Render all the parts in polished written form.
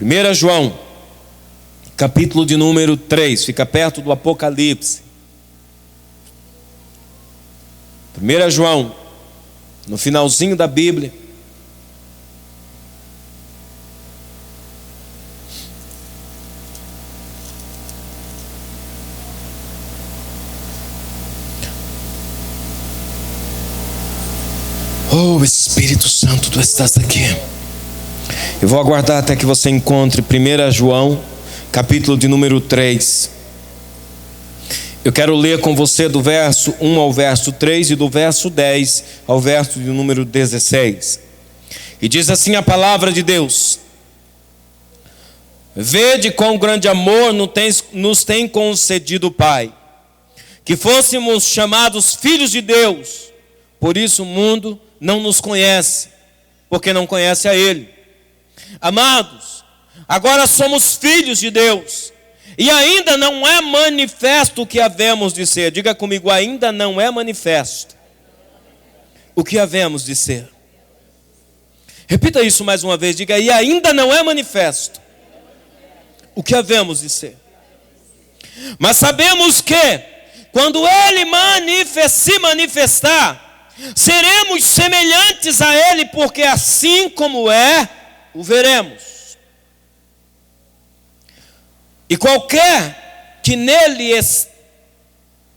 1 João, capítulo de número 3, fica perto do Apocalipse. 1 João, no finalzinho da Bíblia. Oh, Espírito Santo, tu estás aqui. Eu vou aguardar até que você encontre 1 João, capítulo de número 3. Eu quero ler com você do verso 1 ao verso 3 e do verso 10 ao verso de número 16. E diz assim a palavra de Deus: Vede quão grande amor nos tem concedido o Pai, que fôssemos chamados filhos de Deus. Por isso o mundo não nos conhece, porque não conhece a Ele. Amados, agora somos filhos de Deus, e ainda não é manifesto o que havemos de ser. Diga comigo, ainda não é manifesto o que havemos de ser. Repita isso mais uma vez, diga, e ainda não é manifesto o que havemos de ser. Mas sabemos que, quando Ele se manifestar, seremos semelhantes a Ele, porque assim como é, o veremos. E qualquer que nele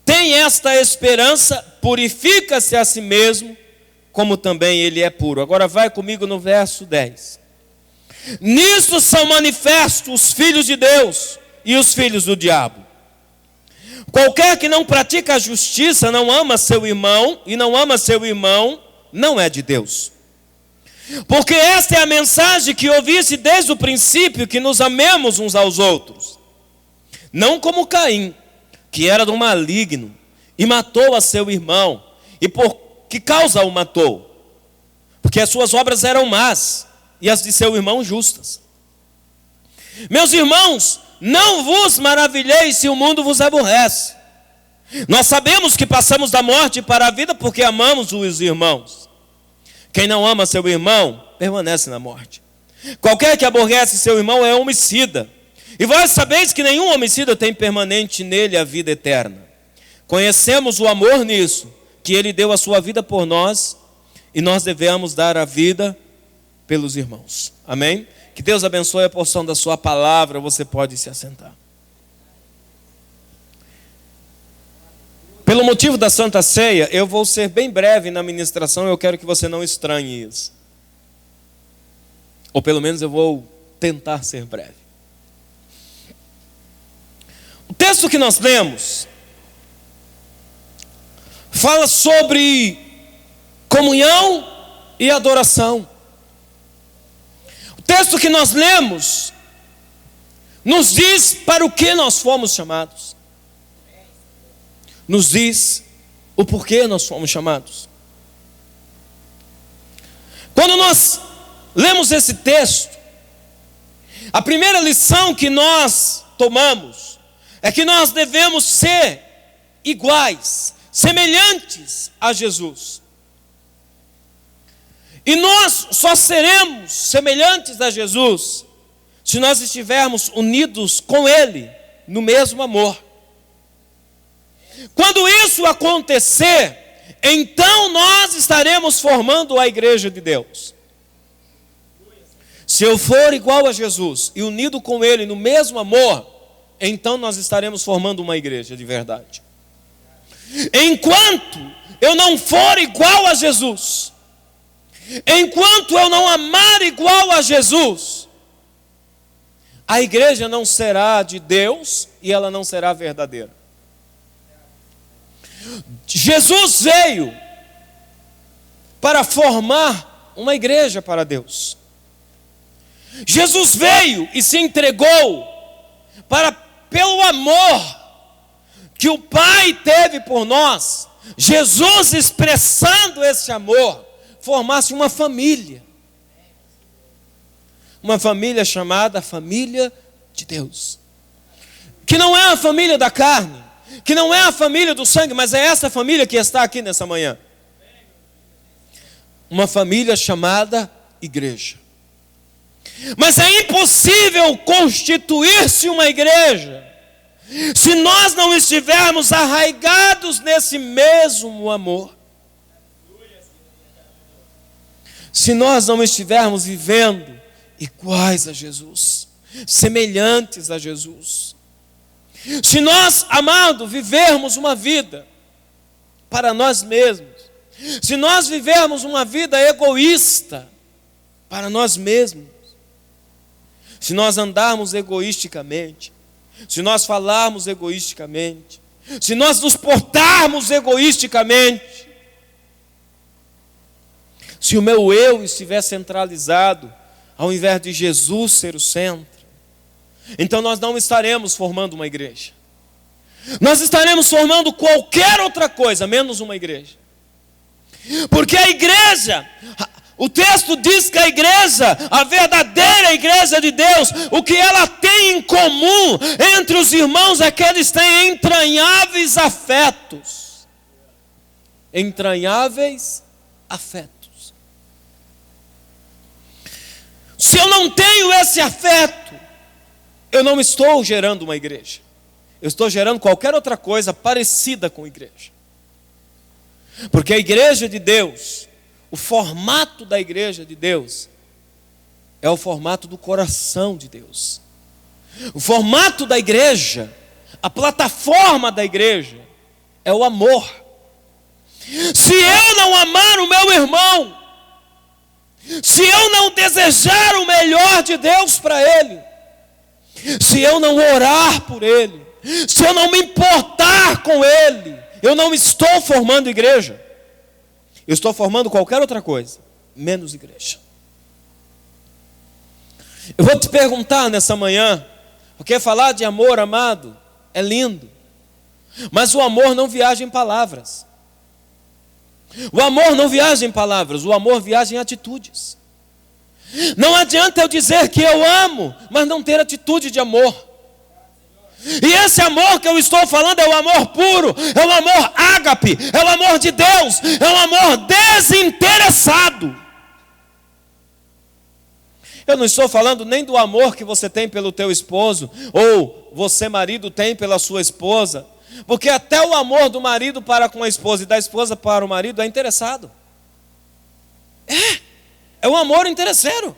tem esta esperança, purifica-se a si mesmo, como também ele é puro. Agora vai comigo no verso 10. Nisto são manifestos os filhos de Deus e os filhos do diabo. Qualquer que não pratica a justiça não ama seu irmão, e não ama seu irmão não é de Deus. Porque esta é a mensagem que ouviste desde o princípio, que nos amemos uns aos outros. Não como Caim, que era do maligno, e matou a seu irmão. E por que causa o matou? Porque as suas obras eram más, e as de seu irmão justas. Meus irmãos, não vos maravilheis se o mundo vos aborrece. Nós sabemos que passamos da morte para a vida porque amamos os irmãos. Quem não ama seu irmão, permanece na morte. Qualquer que aborrece seu irmão é homicida. E vós sabeis que nenhum homicida tem permanente nele a vida eterna. Conhecemos o amor nisso, que ele deu a sua vida por nós, e nós devemos dar a vida pelos irmãos. Amém? Que Deus abençoe a porção da sua palavra. Você pode se assentar. Pelo motivo da Santa Ceia, eu vou ser bem breve na ministração. Eu quero que você não estranhe isso. Ou pelo menos eu vou tentar ser breve. O texto que nós lemos fala sobre comunhão e adoração. O texto que nós lemos nos diz para o que nós fomos chamados. Nos diz o porquê nós fomos chamados. Quando nós lemos esse texto, a primeira lição que nós tomamos é que nós devemos ser iguais, semelhantes a Jesus. E nós só seremos semelhantes a Jesus se nós estivermos unidos com Ele no mesmo amor. Quando isso acontecer, então nós estaremos formando a igreja de Deus. Se eu for igual a Jesus e unido com Ele no mesmo amor, então nós estaremos formando uma igreja de verdade. Enquanto eu não for igual a Jesus, enquanto eu não amar igual a Jesus, a igreja não será de Deus e ela não será verdadeira. Jesus veio para formar uma igreja para Deus. Jesus veio e se entregou para, pelo amor que o Pai teve por nós, Jesus expressando esse amor, formasse uma família. Uma família chamada família de Deus. Que não é a família da carne, que não é a família do sangue, mas é essa família que está aqui nessa manhã. Uma família chamada igreja. Mas é impossível constituir-se uma igreja se nós não estivermos arraigados nesse mesmo amor. Se nós não estivermos vivendo iguais a Jesus, semelhantes a Jesus. Se nós, amado, vivermos uma vida para nós mesmos, se nós vivermos uma vida egoísta para nós mesmos, se nós andarmos egoisticamente, se nós falarmos egoisticamente, se nós nos portarmos egoisticamente, se o meu eu estiver centralizado, ao invés de Jesus ser o centro, então nós não estaremos formando uma igreja. Nós estaremos formando qualquer outra coisa, menos uma igreja. Porque a igreja, o texto diz que a igreja, a verdadeira igreja de Deus, o que ela tem em comum entre os irmãos é que eles têm entranháveis afetos. Entranháveis afetos. Se eu não tenho esse afeto, eu não estou gerando uma igreja. Eu estou gerando qualquer outra coisa parecida com igreja. Porque a igreja de Deus, o formato da igreja de Deus, é o formato do coração de Deus. O formato da igreja, a plataforma da igreja, é o amor. Se eu não amar o meu irmão, se eu não desejar o melhor de Deus para ele, se eu não orar por ele, se eu não me importar com ele, eu não estou formando igreja. Eu estou formando qualquer outra coisa, menos igreja. Eu vou te perguntar nessa manhã, porque falar de amor, amado, é lindo, mas o amor não viaja em palavras. O amor não viaja em palavras, o amor viaja em atitudes. Não adianta eu dizer que eu amo, mas não ter atitude de amor. E esse amor que eu estou falando é o amor puro, é o amor ágape, é o amor de Deus, é o amor desinteressado. Eu não estou falando nem do amor que você tem pelo teu esposo, ou você, marido, tem pela sua esposa. Porque até o amor do marido para com a esposa e da esposa para o marido é interessado. É um amor interesseiro.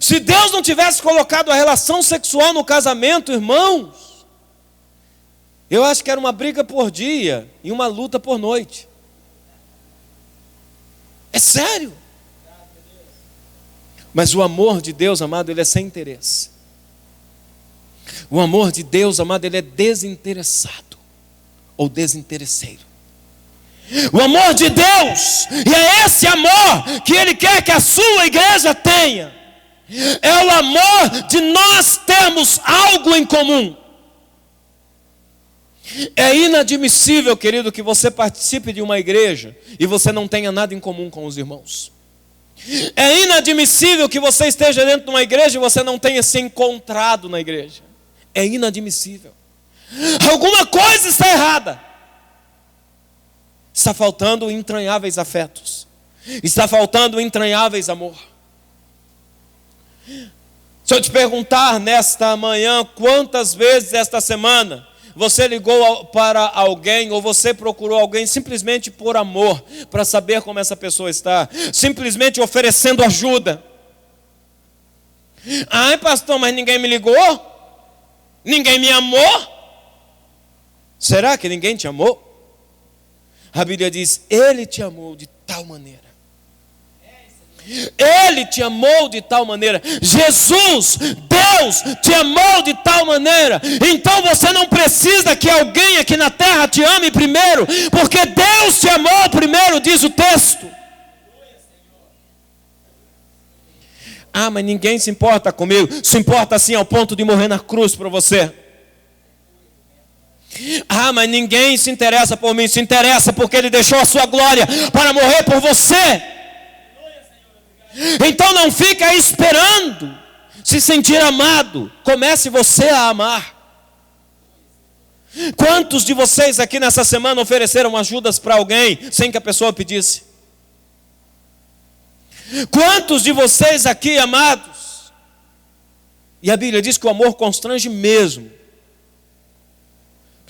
Se Deus não tivesse colocado a relação sexual no casamento, irmãos, eu acho que era uma briga por dia e uma luta por noite. É sério. Mas o amor de Deus, amado, ele é sem interesse. O amor de Deus, amado, ele é desinteressado ou desinteresseiro. O amor de Deus, e é esse amor que Ele quer que a sua igreja tenha, é o amor de nós termos algo em comum. É inadmissível, querido, que você participe de uma igreja e você não tenha nada em comum com os irmãos. É inadmissível que você esteja dentro de uma igreja e você não tenha se encontrado na igreja. É inadmissível. Alguma coisa está errada. Está faltando entranháveis afetos. Está faltando entranháveis amor. Se eu te perguntar nesta manhã, quantas vezes esta semana você ligou para alguém ou você procurou alguém simplesmente por amor, para saber como essa pessoa está, simplesmente oferecendo ajuda. Ai, pastor, mas ninguém me ligou? Ninguém me amou? Será que ninguém te amou? A Bíblia diz, Ele te amou de tal maneira. Ele te amou de tal maneira. Jesus, Deus, te amou de tal maneira. Então você não precisa que alguém aqui na terra te ame primeiro, porque Deus te amou primeiro, diz o texto. Ah, mas ninguém se importa comigo. Se importa assim ao ponto de morrer na cruz por você. Ah, mas ninguém se interessa por mim. Se interessa porque Ele deixou a sua glória para morrer por você. Então não fica esperando se sentir amado. Comece você a amar. Quantos de vocês aqui nessa semana ofereceram ajudas para alguém sem que a pessoa pedisse? Quantos de vocês aqui, amados? E a Bíblia diz que o amor constrange mesmo.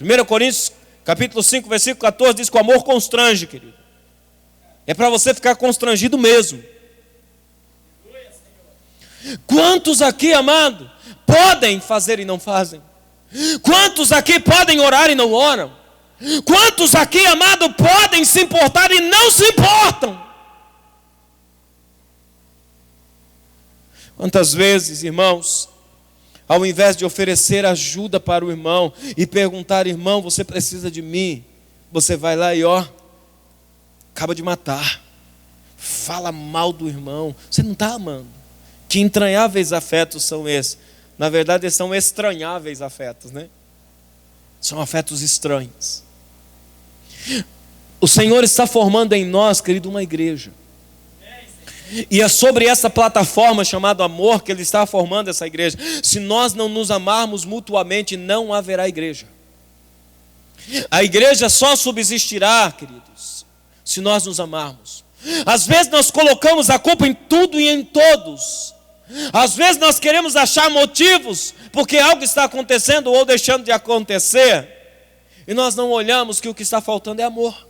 1 Coríntios, capítulo 5, versículo 14, diz que o amor constrange, querido. É para você ficar constrangido mesmo. Quantos aqui, amado, podem fazer e não fazem? Quantos aqui podem orar e não oram? Quantos aqui, amado, podem se importar e não se importam? Quantas vezes, irmãos, ao invés de oferecer ajuda para o irmão e perguntar, irmão, você precisa de mim, você vai lá e acaba de matar, fala mal do irmão, você não está amando. Que entranháveis afetos são esses? Na verdade, eles são estranháveis afetos, né? São afetos estranhos. O Senhor está formando em nós, querido, uma igreja. E é sobre essa plataforma chamada amor que Ele está formando essa igreja. Se nós não nos amarmos mutuamente, não haverá igreja. A igreja só subsistirá, queridos, se nós nos amarmos. Às vezes nós colocamos a culpa em tudo e em todos. Às vezes nós queremos achar motivos porque algo está acontecendo ou deixando de acontecer, e nós não olhamos que o que está faltando é amor.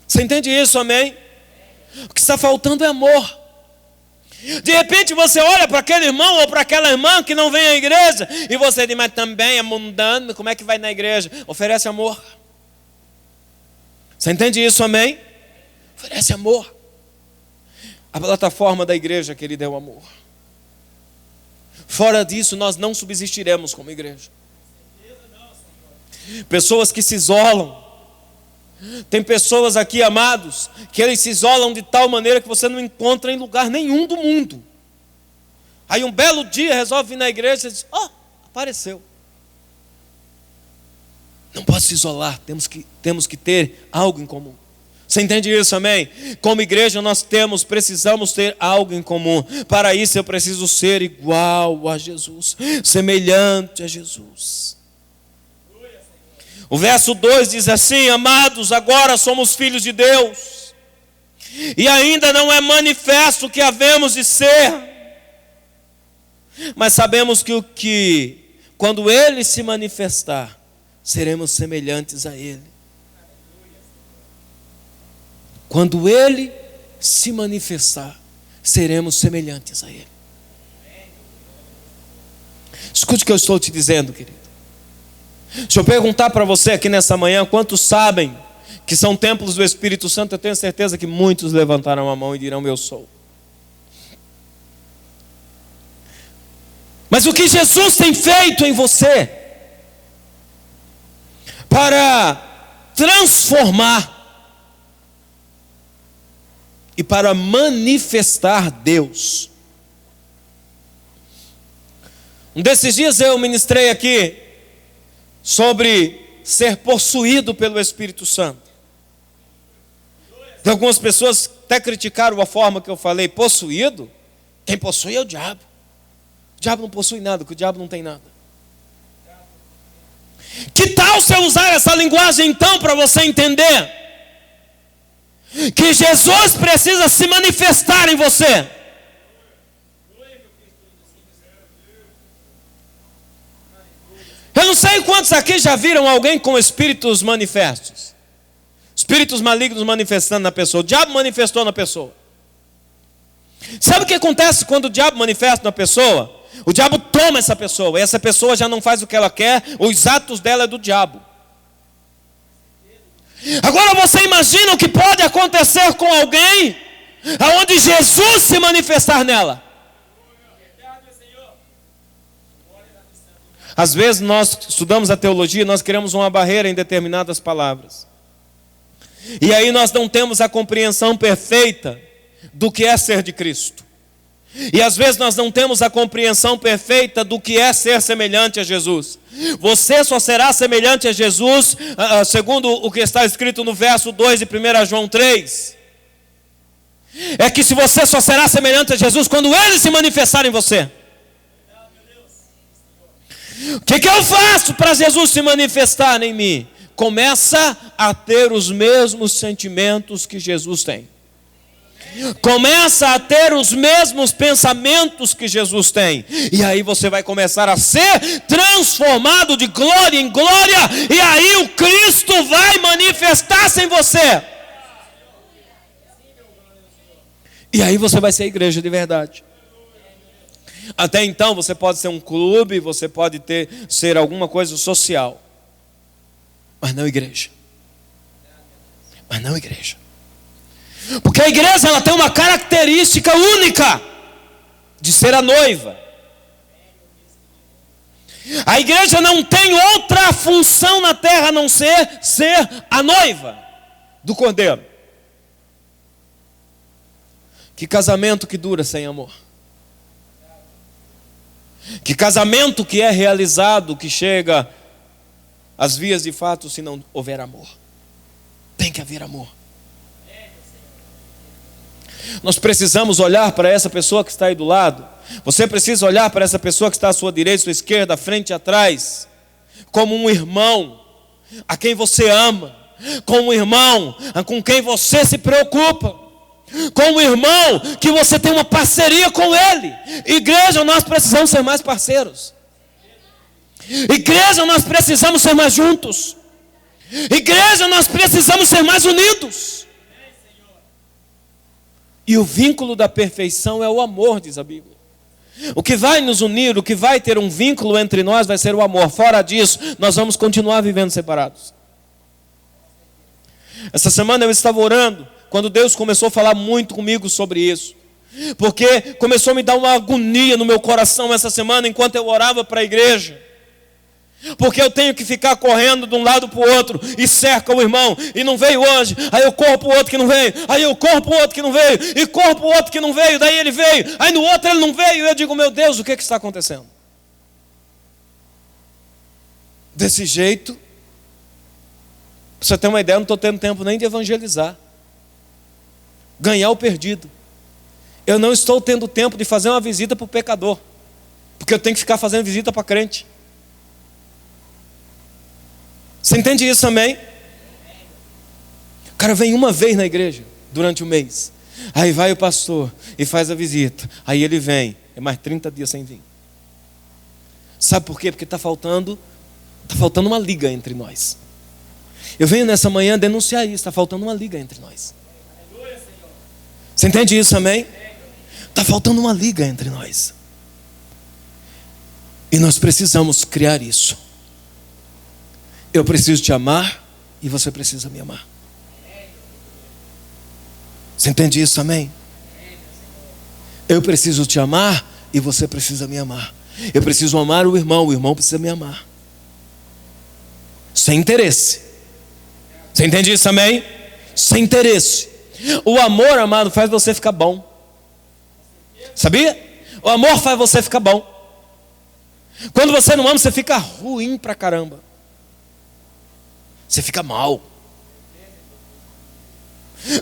Você entende isso, amém? O que está faltando é amor. De repente você olha para aquele irmão ou para aquela irmã que não vem à igreja e você diz, mas também é mundano, como é que vai na igreja? Oferece amor. Você entende isso, amém? Oferece amor. A plataforma da igreja, querida, é o amor. Fora disso, nós não subsistiremos como igreja. Pessoas que se isolam. Tem pessoas aqui, amados, que eles se isolam de tal maneira que você não encontra em lugar nenhum do mundo. Aí um belo dia resolve vir na igreja e diz, apareceu. Não pode se isolar, temos que ter algo em comum. Você entende isso, amém? Como igreja nós precisamos ter algo em comum. Para isso eu preciso ser igual a Jesus, semelhante a Jesus. O verso 2 diz assim, amados, agora somos filhos de Deus, e ainda não é manifesto o que havemos de ser, mas sabemos que quando Ele se manifestar, seremos semelhantes a Ele. Quando Ele se manifestar, seremos semelhantes a Ele. Escute o que eu estou te dizendo, querido. Se eu perguntar para você aqui nessa manhã, quantos sabem que são templos do Espírito Santo, eu tenho certeza que muitos levantaram a mão e dirão, eu sou. Mas o que Jesus tem feito em você para transformar e para manifestar Deus. Um desses dias eu ministrei aqui sobre ser possuído pelo Espírito Santo. Algumas pessoas até criticaram a forma que eu falei, possuído? Quem possui é o diabo. O diabo não possui nada, porque o diabo não tem nada. Que tal se eu usar essa linguagem então para você entender que Jesus precisa se manifestar em você? Eu não sei quantos aqui já viram alguém com espíritos manifestos, espíritos malignos manifestando na pessoa. O diabo manifestou na pessoa. Sabe o que acontece quando o diabo manifesta na pessoa? O diabo toma essa pessoa, e essa pessoa já não faz o que ela quer, os atos dela é do diabo. Agora você imagina o que pode acontecer com alguém aonde Jesus se manifestar nela. Às vezes nós estudamos a teologia, nós criamos uma barreira em determinadas palavras. E aí nós não temos a compreensão perfeita do que é ser de Cristo. E às vezes nós não temos a compreensão perfeita do que é ser semelhante a Jesus. Você só será semelhante a Jesus, segundo o que está escrito no verso 2 de 1 João 3. É que se você só será semelhante a Jesus quando Ele se manifestar em você. O que eu faço para Jesus se manifestar em mim? Começa a ter os mesmos sentimentos que Jesus tem. Começa a ter os mesmos pensamentos que Jesus tem. E aí você vai começar a ser transformado de glória em glória. E aí o Cristo vai manifestar-se em você. E aí você vai ser igreja de verdade. Até então você pode ser um clube, você pode ser alguma coisa social. Mas não igreja. Mas não igreja. Porque a igreja ela tem uma característica única de ser a noiva. A igreja não tem outra função na terra a não ser a noiva do Cordeiro. Que casamento que dura sem amor? Que casamento que é realizado, que chega às vias de fato se não houver amor? Tem que haver amor. Nós precisamos olhar para essa pessoa que está aí do lado. Você precisa olhar para essa pessoa que está à sua direita, à sua esquerda, à frente e atrás, como um irmão a quem você ama, como um irmão com quem você se preocupa, como um irmão que você tem uma parceria com ele. Igreja, nós precisamos ser mais parceiros. Igreja, nós precisamos ser mais juntos. Igreja, nós precisamos ser mais unidos. E o vínculo da perfeição é o amor, diz a Bíblia. O que vai nos unir, o que vai ter um vínculo entre nós vai ser o amor. Fora disso, nós vamos continuar vivendo separados. Essa semana eu estava orando, quando Deus começou a falar muito comigo sobre isso. Porque começou a me dar uma agonia no meu coração essa semana, enquanto eu orava para a igreja. Porque eu tenho que ficar correndo de um lado para o outro, e cerca o irmão, e não veio hoje, aí eu corro para o outro que não veio, aí eu corro para o outro que não veio, e corro para o outro que não veio, daí ele veio, aí no outro ele não veio, e eu digo, meu Deus, o que está acontecendo? Desse jeito, pra você ter uma ideia, eu não estou tendo tempo nem de evangelizar, ganhar o perdido. Eu não estou tendo tempo de fazer uma visita para o pecador, porque eu tenho que ficar fazendo visita para crente. Você entende isso também? O cara vem uma vez na igreja durante o mês, aí vai o pastor e faz a visita, aí ele vem, é mais 30 dias sem vir. Sabe por quê? Porque está faltando uma liga entre nós. Eu venho nessa manhã denunciar isso, está faltando uma liga entre nós. Você entende isso também? Está faltando uma liga entre nós. E nós precisamos criar isso. Eu preciso te amar e você precisa me amar. Você entende isso também? Eu preciso te amar e você precisa me amar. Eu preciso amar o irmão precisa me amar. Sem interesse. Você entende isso também? Sem interesse. O amor, amado, faz você ficar bom. Sabia? O amor faz você ficar bom. Quando você não ama, você fica ruim pra caramba. Você fica mal.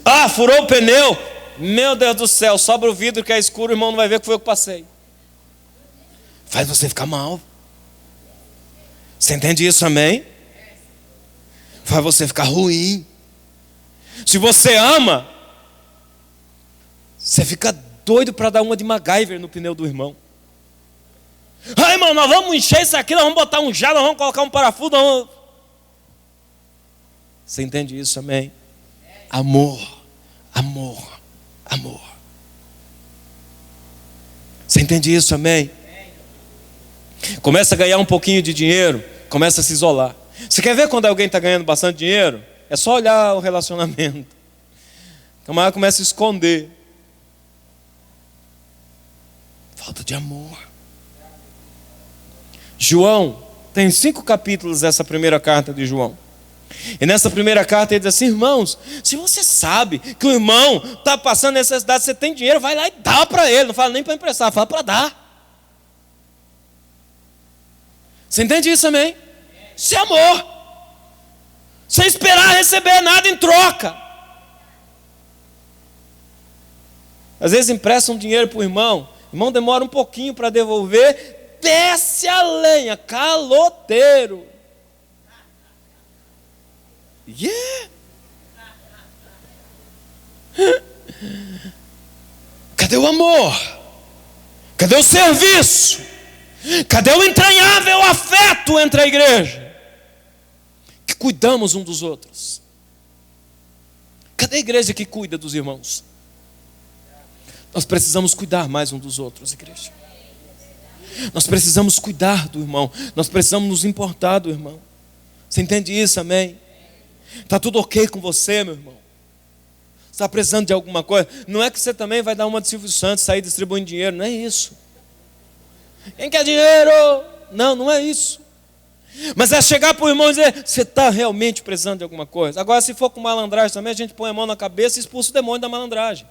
Ah, furou o pneu. Meu Deus do céu, sobra o vidro que é escuro, o irmão não vai ver que foi eu que passei. Faz você ficar mal. Você entende isso também? Faz você ficar ruim. Se você ama, você fica doido para dar uma de MacGyver no pneu do irmão. Ah, irmão, nós vamos encher isso aqui, nós vamos botar um jarro, nós vamos colocar um parafuso, nós vamos... Você entende isso também? Amor, amor, amor. Você entende isso também? Começa a ganhar um pouquinho de dinheiro, começa a se isolar. Você quer ver quando alguém está ganhando bastante dinheiro? É só olhar o relacionamento. O camarada começa a esconder. Falta de amor. João, tem 5 capítulos essa primeira carta de João. E nessa primeira carta ele diz assim: irmãos, se você sabe que o irmão está passando necessidade, você tem dinheiro, vai lá e dá para ele. Não fala nem para emprestar, fala para dar. Você entende isso também? Isso é amor. Sem esperar receber nada em troca. Às vezes emprestam dinheiro para o irmão demora um pouquinho para devolver, desce a lenha, caloteiro. Yeah. Cadê o amor? Cadê o serviço? Cadê o entranhável afeto entre a igreja? Que cuidamos um dos outros. Cadê a igreja que cuida dos irmãos? Nós precisamos cuidar mais um dos outros, igreja. Nós precisamos cuidar do irmão. Nós precisamos nos importar do irmão. Você entende isso, amém? Está tudo ok com você, meu irmão? Você está precisando de alguma coisa? Não é que você também vai dar uma de Silvio Santos, sair distribuindo dinheiro, não é isso. Quem quer dinheiro? Não, não é isso. Mas é chegar para o irmão e dizer, você está realmente precisando de alguma coisa? Agora, se for com malandragem também, a gente põe a mão na cabeça e expulsa o demônio da malandragem.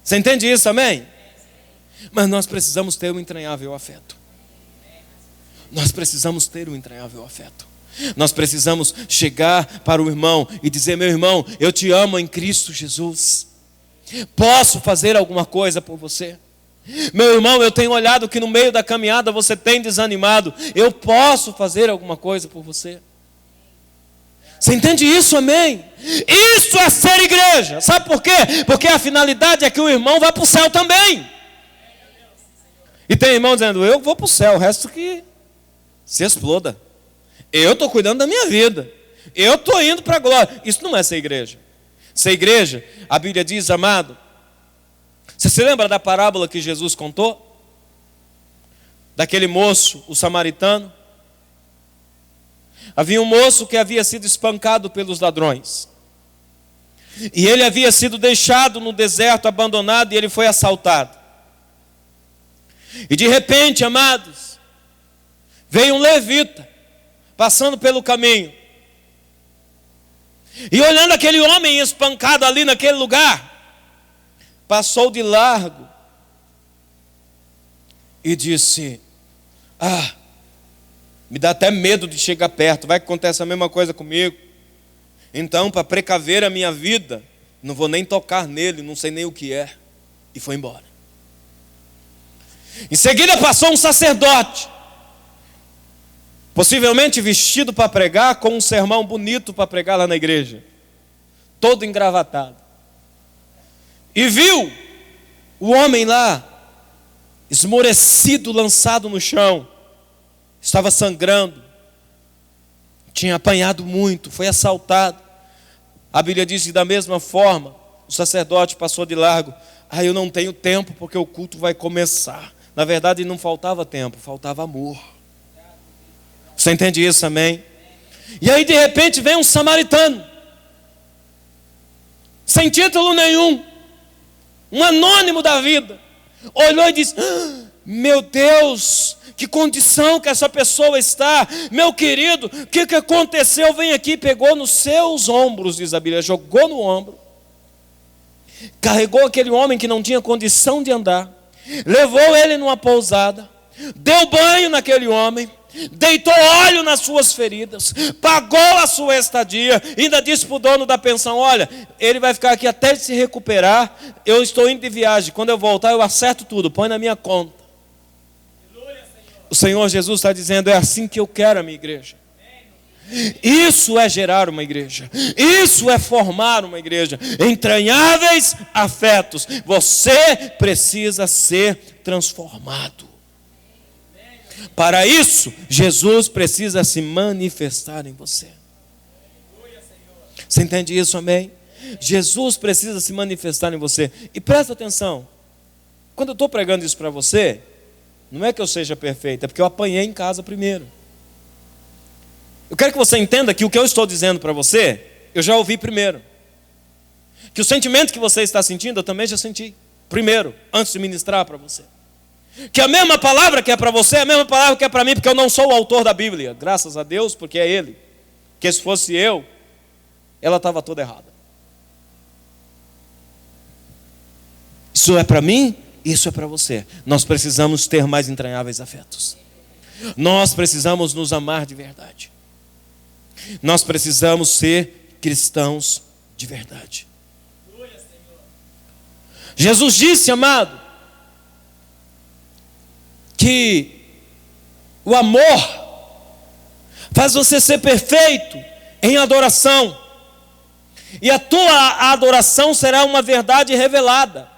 Você entende isso, amém? Mas nós precisamos ter um entranhável afeto. Nós precisamos ter um entranhável afeto. Nós precisamos chegar para o irmão e dizer, meu irmão, eu te amo em Cristo Jesus. Posso fazer alguma coisa por você? Meu irmão, eu tenho olhado que no meio da caminhada você tem desanimado. Eu posso fazer alguma coisa por você? Você entende isso, amém? Isso é ser igreja. Sabe por quê? Porque a finalidade é que o irmão vá para o céu também. E tem irmão dizendo, eu vou para o céu, o resto que se exploda. Eu estou cuidando da minha vida. Eu estou indo para a glória. Isso não é ser igreja. Ser igreja, a Bíblia diz, amado, você se lembra da parábola que Jesus contou? Daquele moço, o samaritano? Havia um moço que havia sido espancado pelos ladrões. E ele havia sido deixado no deserto, abandonado, e ele foi assaltado. E de repente, amados, veio um levita, passando pelo caminho. E olhando aquele homem espancado ali naquele lugar, passou de largo e disse, me dá até medo de chegar perto, vai que acontece a mesma coisa comigo. Então, para precaver a minha vida, não vou nem tocar nele, não sei nem o que é. E foi embora. Em seguida passou um sacerdote, possivelmente vestido para pregar, com um sermão bonito para pregar lá na igreja, todo engravatado. E viu o homem lá, esmorecido, lançado no chão, estava sangrando, tinha apanhado muito, foi assaltado. A Bíblia diz que da mesma forma, o sacerdote passou de largo. Eu não tenho tempo porque o culto vai começar. Na verdade não faltava tempo, faltava amor. Você entende isso, amém? E aí de repente vem um samaritano, sem título nenhum, um anônimo da vida, olhou e disse, meu Deus, que condição que essa pessoa está, meu querido, o que aconteceu? Vem aqui, pegou nos seus ombros, diz a Bíblia, jogou no ombro, carregou aquele homem que não tinha condição de andar, levou ele numa pousada, deu banho naquele homem, deitou óleo nas suas feridas, pagou a sua estadia, ainda disse para o dono da pensão, olha, ele vai ficar aqui até se recuperar, eu estou indo de viagem, quando eu voltar eu acerto tudo, põe na minha conta. O Senhor Jesus está dizendo, é assim que eu quero a minha igreja. Isso é gerar uma igreja, isso é formar uma igreja, entranháveis afetos. Você precisa ser transformado. Para isso, Jesus precisa se manifestar em você. Você entende isso, amém? Jesus precisa se manifestar em você. E presta atenção, quando eu estou pregando isso para você, não é que eu seja perfeito, é porque eu apanhei em casa primeiro. Eu quero que você entenda que o que eu estou dizendo para você, eu já ouvi primeiro. Que o sentimento que você está sentindo, eu também já senti primeiro, antes de ministrar para você. Que a mesma palavra que é para você, é a mesma palavra que é para mim, porque eu não sou o autor da Bíblia. Graças a Deus, porque é Ele. Porque se fosse eu, ela estava toda errada. Isso é para mim, isso é para você. Nós precisamos ter mais entranháveis afetos. Nós precisamos nos amar de verdade. Nós precisamos ser cristãos de verdade. Jesus disse, amado, que o amor faz você ser perfeito em adoração. E a tua adoração será uma verdade revelada.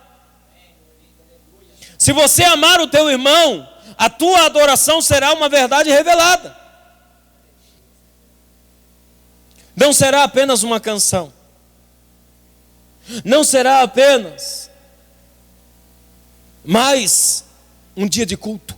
Se você amar o teu irmão, a tua adoração será uma verdade revelada. Não será apenas uma canção. Não será apenas mais um dia de culto.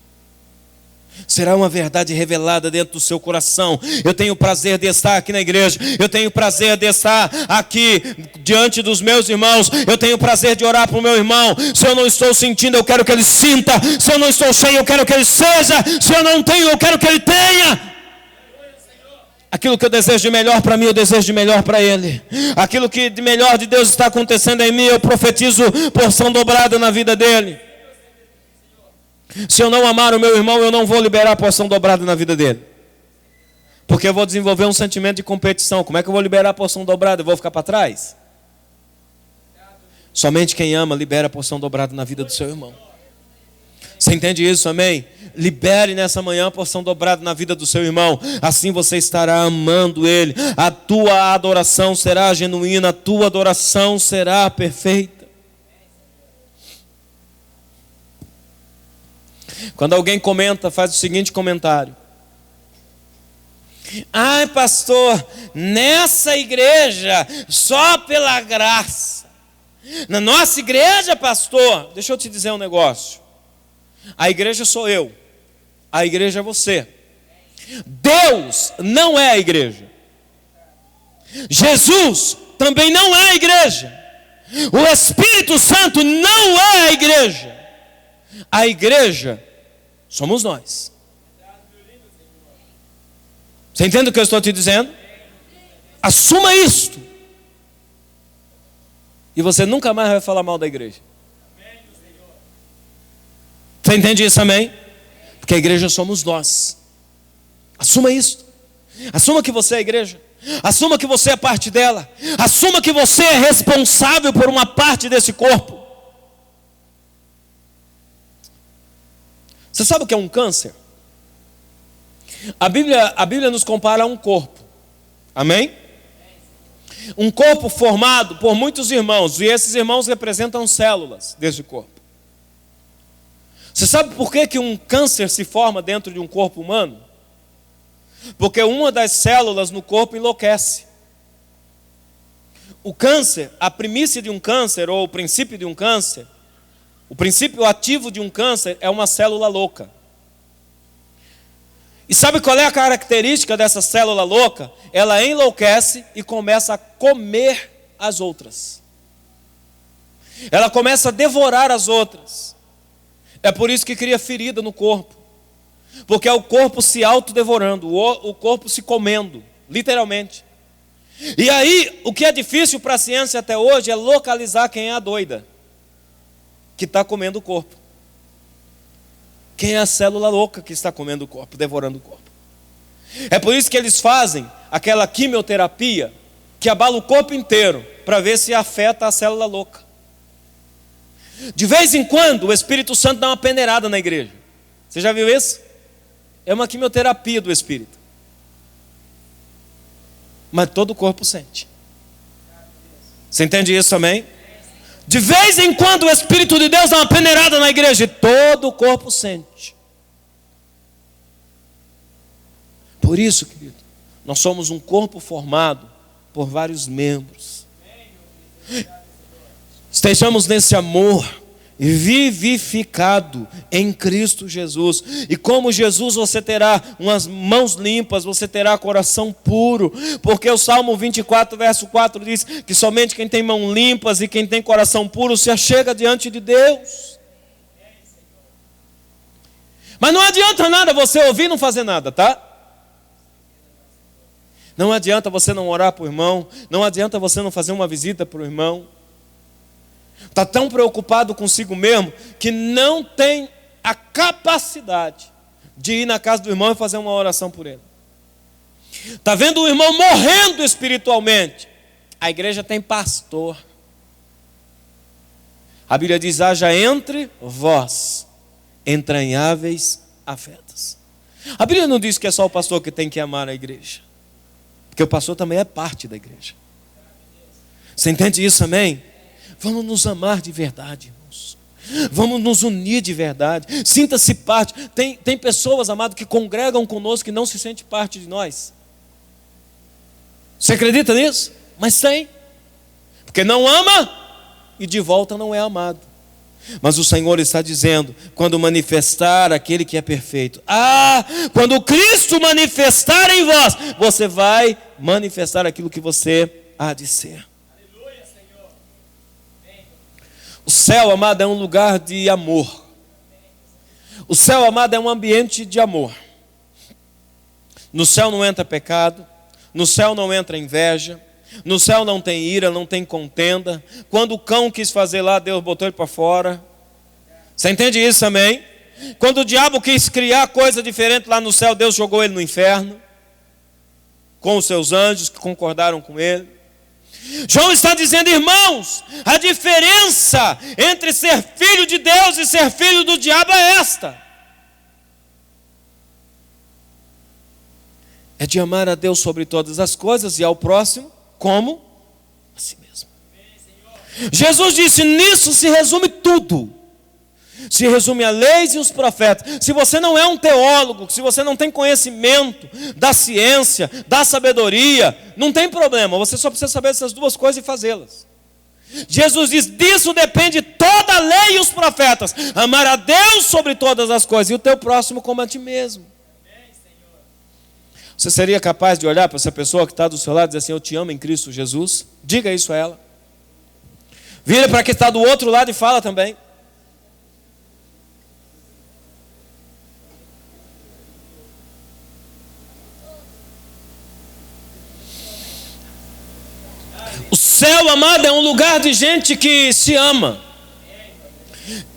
Será uma verdade revelada dentro do seu coração. Eu tenho prazer de estar aqui na igreja. Eu tenho prazer de estar aqui diante dos meus irmãos. Eu tenho prazer de orar para o meu irmão. Se eu não estou sentindo, eu quero que ele sinta. Se eu não estou cheio, eu quero que ele seja. Se eu não tenho, eu quero que ele tenha. Aquilo que eu desejo de melhor para mim, eu desejo de melhor para ele. Aquilo que de melhor de Deus está acontecendo em mim, eu profetizo porção dobrada na vida dele. Se eu não amar o meu irmão, eu não vou liberar a porção dobrada na vida dele. Porque eu vou desenvolver um sentimento de competição. Como é que eu vou liberar a porção dobrada? Eu vou ficar para trás? Somente quem ama libera a porção dobrada na vida do seu irmão. Você entende isso, amém? Libere nessa manhã a porção dobrada na vida do seu irmão. Assim você estará amando ele. A tua adoração será genuína, a tua adoração será perfeita. Quando alguém comenta, faz o seguinte comentário: ai, pastor, nessa igreja, só pela graça. Na nossa igreja, pastor, deixa eu te dizer um negócio. A igreja sou eu, a igreja é você. Deus não é a igreja. Jesus também não é a igreja. O Espírito Santo não é a igreja. A igreja somos nós. Você entende o que eu estou te dizendo? Assuma isto. E você nunca mais vai falar mal da igreja. Você entende isso, amém? Porque a igreja somos nós. Assuma isso. Assuma que você é a igreja. Assuma que você é parte dela. Assuma que você é responsável por uma parte desse corpo. Você sabe o que é um câncer? A Bíblia nos compara a um corpo. Amém? Um corpo formado por muitos irmãos. E esses irmãos representam células desse corpo. Você sabe por que um câncer se forma dentro de um corpo humano? Porque uma das células no corpo enlouquece. O câncer, a primícia de um câncer, ou o princípio de um câncer, o princípio ativo de um câncer é uma célula louca. E sabe qual é a característica dessa célula louca? Ela enlouquece e começa a comer as outras. Ela começa a devorar as outras. É por isso que cria ferida no corpo. Porque é o corpo se autodevorando, o corpo se comendo, literalmente. E aí, o que é difícil para a ciência até hoje é localizar quem é a doida que está comendo o corpo. Quem é a célula louca que está comendo o corpo, devorando o corpo. É por isso que eles fazem aquela quimioterapia que abala o corpo inteiro, para ver se afeta a célula louca. De vez em quando, o Espírito Santo dá uma peneirada na igreja. Você já viu isso? É uma quimioterapia do Espírito. Mas todo o corpo sente. Você entende isso também? De vez em quando, o Espírito de Deus dá uma peneirada na igreja e todo o corpo sente. Por isso, querido, nós somos um corpo formado por vários membros. Estejamos nesse amor vivificado em Cristo Jesus. E como Jesus, você terá umas mãos limpas, você terá coração puro, porque o Salmo 24, verso 4 diz que somente quem tem mãos limpas e quem tem coração puro se achega diante de Deus. Mas não adianta nada você ouvir e não fazer nada, tá? Não adianta você não orar para o irmão, não adianta você não fazer uma visita para o irmão. Está tão preocupado consigo mesmo que não tem a capacidade de ir na casa do irmão e fazer uma oração por ele. Está vendo o irmão morrendo espiritualmente. A igreja tem pastor. A Bíblia diz: haja entre vós entranháveis afetos. A Bíblia não diz que é só o pastor que tem que amar a igreja, porque o pastor também é parte da igreja. Você entende isso, amém? Vamos nos amar de verdade, irmãos. Vamos nos unir de verdade. Sinta-se parte. Tem pessoas, amado, que congregam conosco e não se sente parte de nós. Você acredita nisso? Mas tem. Porque não ama e de volta não é amado. Mas o Senhor está dizendo, quando manifestar aquele que é perfeito, quando Cristo manifestar em vós, você vai manifestar aquilo que você há de ser. Aleluia, Senhor. O céu, amado, é um lugar de amor. O céu, amado, é um ambiente de amor. No céu não entra pecado, no céu não entra inveja, no céu não tem ira, não tem contenda. Quando o cão quis fazer lá, Deus botou ele para fora. Você entende isso, amém? Quando o diabo quis criar coisa diferente lá no céu, Deus jogou ele no inferno, com os seus anjos que concordaram com ele. João está dizendo, irmãos, a diferença entre ser filho de Deus e ser filho do diabo é esta: é de amar a Deus sobre todas as coisas e ao próximo como a si mesmo. Jesus disse, nisso se resume tudo. Se resume a leis e os profetas. Se você não é um teólogo, se você não tem conhecimento da ciência, da sabedoria, não tem problema, você só precisa saber essas duas coisas e fazê-las. Jesus diz, disso depende toda a lei e os profetas: amar a Deus sobre todas as coisas e o teu próximo como a ti mesmo. Você seria capaz de olhar para essa pessoa que está do seu lado e dizer assim, eu te amo em Cristo Jesus? Diga isso a ela. Vira para quem está do outro lado e fala também. O céu, amado, é um lugar de gente que se ama.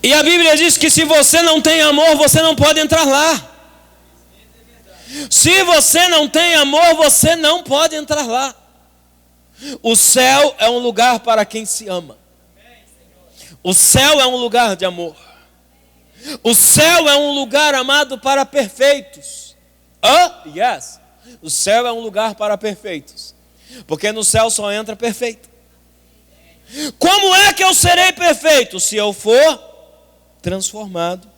E a Bíblia diz que se você não tem amor, você não pode entrar lá. Se você não tem amor, você não pode entrar lá. O céu é um lugar para quem se ama. O céu é um lugar de amor. O céu é um lugar, amado, para perfeitos. Yes. O céu é um lugar para perfeitos. Porque no céu só entra perfeito. Como é que eu serei perfeito? Se eu for transformado.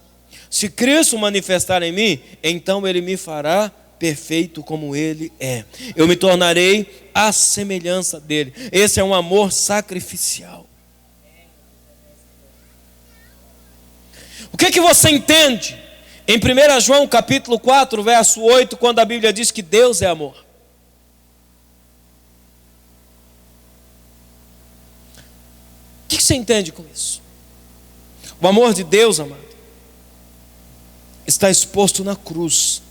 Se Cristo manifestar em mim, então Ele me fará perfeito como Ele é. Eu me tornarei à semelhança dEle. Esse é um amor sacrificial. O que você entende em 1 João capítulo 4, verso 8, quando a Bíblia diz que Deus é amor? O que você entende com isso? O amor de Deus, amado, está exposto na cruz.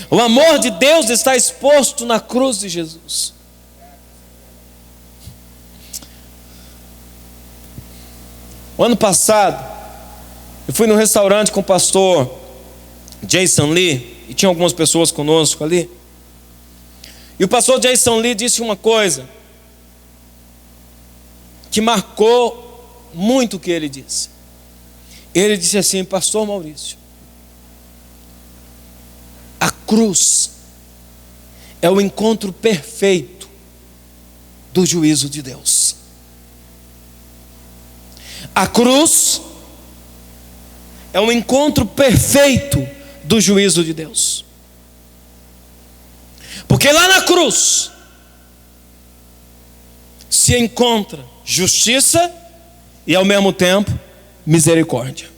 O amor de Deus está exposto na cruz de Jesus. O ano passado, eu fui num restaurante com o pastor Jason Lee, e tinha algumas pessoas conosco ali. E o pastor Jason Lee disse uma coisa que marcou muito o que ele disse. Ele disse assim, pastor Maurício, a cruz é o encontro perfeito do juízo de Deus. A cruz é um encontro perfeito do juízo de Deus. Porque lá na cruz se encontra justiça e ao mesmo tempo misericórdia.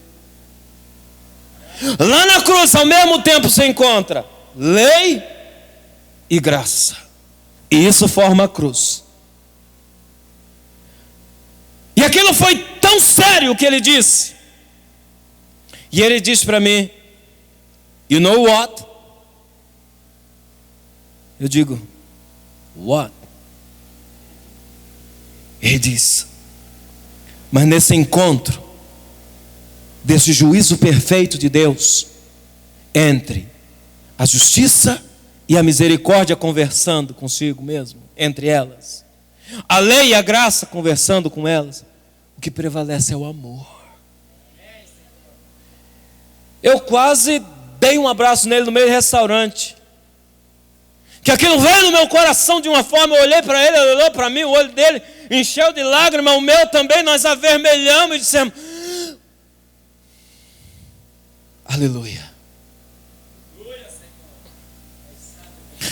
Lá na cruz ao mesmo tempo se encontra lei e graça. E isso forma a cruz. E aquilo foi tão sério que ele disse. E ele disse para mim, you know what? Eu digo, what? Ele diz, mas nesse encontro, desse juízo perfeito de Deus, entre a justiça e a misericórdia conversando consigo mesmo, entre elas, a lei e a graça conversando com elas, o que prevalece é o amor. Eu quase dei um abraço nele no meio do restaurante. que aquilo veio no meu coração de uma forma, eu olhei para ele, ele olhou para mim, o olho dele encheu de lágrimas, o meu também, nós avermelhamos e dissemos: aleluia.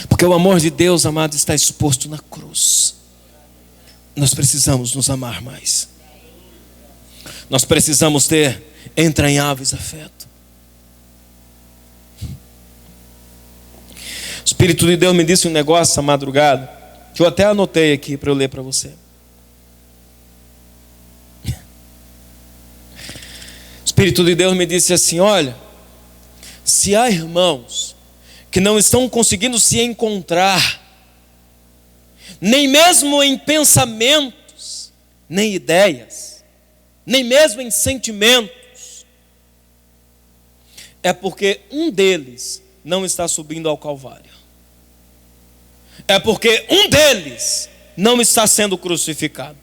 Porque o amor de Deus, amado, está exposto na cruz. Nós precisamos nos amar mais. Nós precisamos ter entranháveis afeto. O Espírito de Deus me disse um negócio essa madrugada, que eu até anotei aqui para eu ler para você. O Espírito de Deus me disse assim: olha, se há irmãos que não estão conseguindo se encontrar, nem mesmo em pensamentos, nem ideias, nem mesmo em sentimentos, é porque um deles não está subindo ao Calvário. É porque um deles não está sendo crucificado.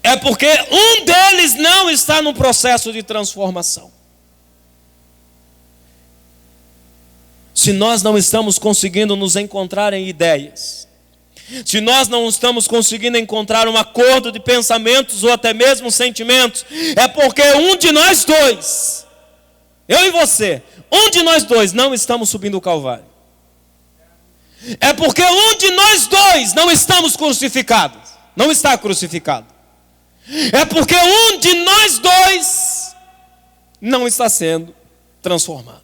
É porque um deles não está no processo de transformação. Se nós não estamos conseguindo nos encontrar em ideias, se nós não estamos conseguindo encontrar um acordo de pensamentos ou até mesmo sentimentos, é porque um de nós dois, eu e você, um de nós dois não estamos subindo o Calvário. É porque um de nós dois não estamos crucificados, não está crucificado. É porque um de nós dois não está sendo transformado.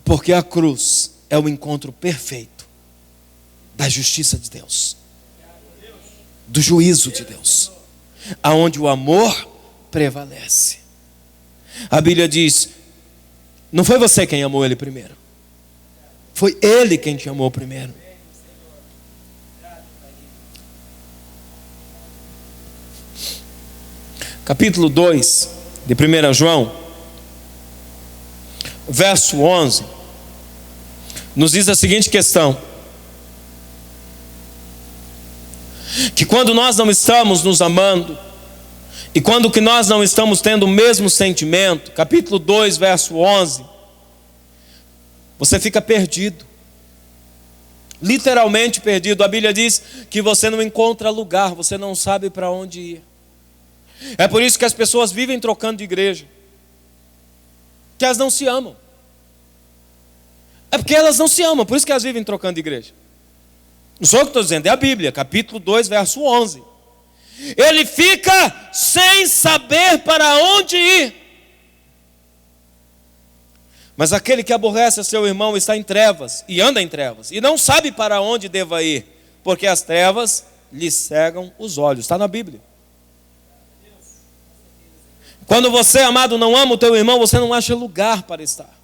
Porque a cruz é o encontro perfeito da justiça de Deus, do juízo de Deus, aonde o amor prevalece. A Bíblia diz: não foi você quem amou ele primeiro, foi ele quem te amou primeiro. Capítulo 2 de 1 João, verso 11, nos diz a seguinte questão: que quando nós não estamos nos amando, e quando que nós não estamos tendo o mesmo sentimento, capítulo 2, verso 11, você fica perdido, literalmente perdido. A Bíblia diz que você não encontra lugar, você não sabe para onde ir. É por isso que as pessoas vivem trocando de igreja, que elas não se amam. É porque elas não se amam, por isso que elas vivem trocando de igreja. Não sou eu que estou dizendo, é a Bíblia, capítulo 2, verso 11. Ele fica sem saber para onde ir. Mas aquele que aborrece seu irmão está em trevas, e anda em trevas, e não sabe para onde deva ir, porque as trevas lhe cegam os olhos. Está na Bíblia. Quando você, amado, não ama o teu irmão, você não acha lugar para estar.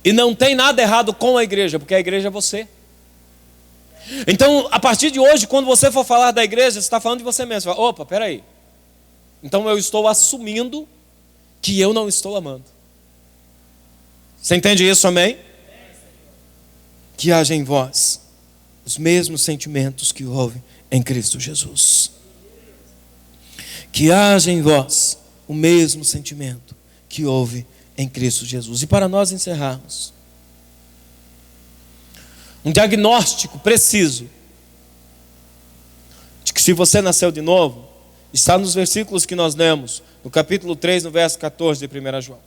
E não tem nada errado com a igreja, porque a igreja é você. Então, a partir de hoje, quando você for falar da igreja, você está falando de você mesmo. Você fala: opa, peraí. Então eu estou assumindo que eu não estou amando. Você entende isso, amém? Que haja em vós os mesmos sentimentos que houve em Cristo Jesus. Que haja em vós o mesmo sentimento que houve em Cristo Jesus. E para nós encerrarmos, um diagnóstico preciso de que se você nasceu de novo, está nos versículos que nós lemos, no capítulo 3, no verso 14 de 1 João.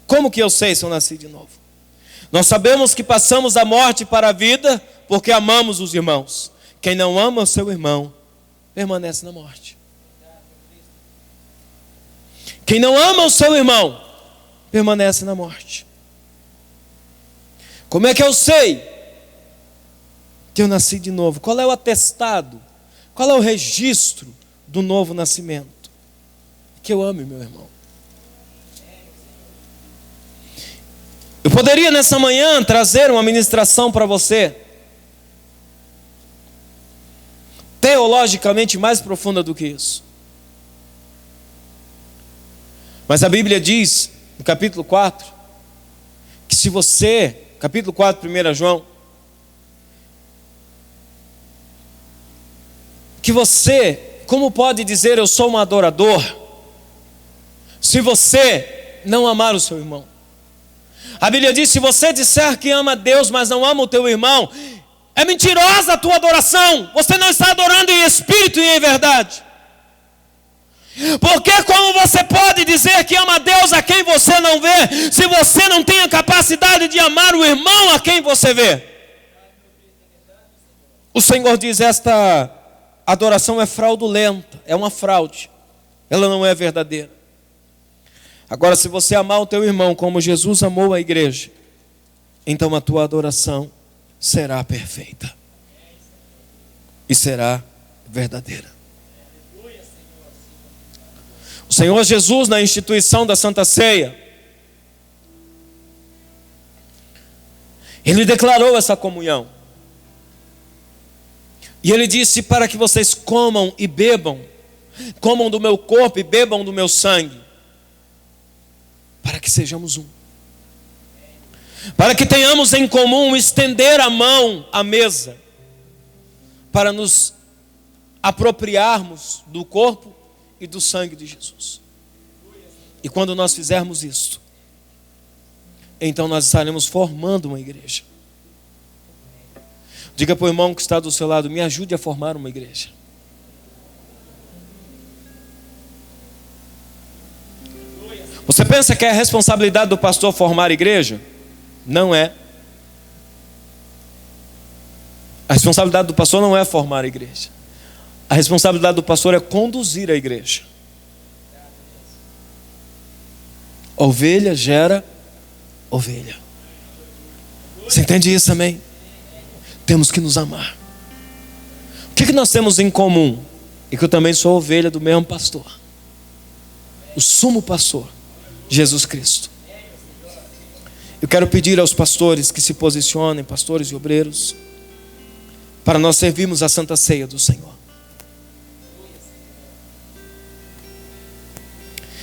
Como que eu sei se eu nasci de novo? Nós sabemos que passamos da morte para a vida porque amamos os irmãos. Quem não ama o seu irmão permanece na morte. Quem não ama o seu irmão permanece na morte. Como é que eu sei que eu nasci de novo? Qual é o atestado? Qual é o registro do novo nascimento? Que eu ame meu irmão. Eu poderia nessa manhã trazer uma ministração para você, teologicamente mais profunda do que isso. Mas a Bíblia diz, no capítulo 4, que se você, capítulo 4, 1 João, que você, como pode dizer eu sou um adorador, se você não amar o seu irmão. A Bíblia diz: se você disser que ama a Deus, mas não ama o teu irmão, é mentirosa a tua adoração. Você não está adorando em espírito e em verdade. Porque como você pode dizer que ama a Deus a quem você não vê, se você não tem a capacidade de amar o irmão a quem você vê? O Senhor diz: esta adoração é fraudulenta, é uma fraude, ela não é verdadeira. Agora, se você amar o teu irmão como Jesus amou a igreja, então a tua adoração será perfeita e será verdadeira. O Senhor Jesus, na instituição da Santa Ceia, Ele declarou essa comunhão. E Ele disse: para que vocês comam e bebam, comam do meu corpo e bebam do meu sangue, para que sejamos um. Para que tenhamos em comum estender a mão à mesa, para nos apropriarmos do corpo e do sangue de Jesus. E quando nós fizermos isso, então nós estaremos formando uma igreja. Diga para o irmão que está do seu lado: me ajude a formar uma igreja. Você pensa que é a responsabilidade do pastor formar a igreja? Não é. A responsabilidade do pastor não é formar a igreja. A responsabilidade do pastor é conduzir a igreja. Ovelha gera ovelha. Você entende isso também? Temos que nos amar. O que nós temos em comum? E que eu também sou ovelha do mesmo pastor, o sumo pastor, Jesus Cristo. Eu quero pedir aos pastores que se posicionem, pastores e obreiros, para nós servirmos a Santa Ceia do Senhor.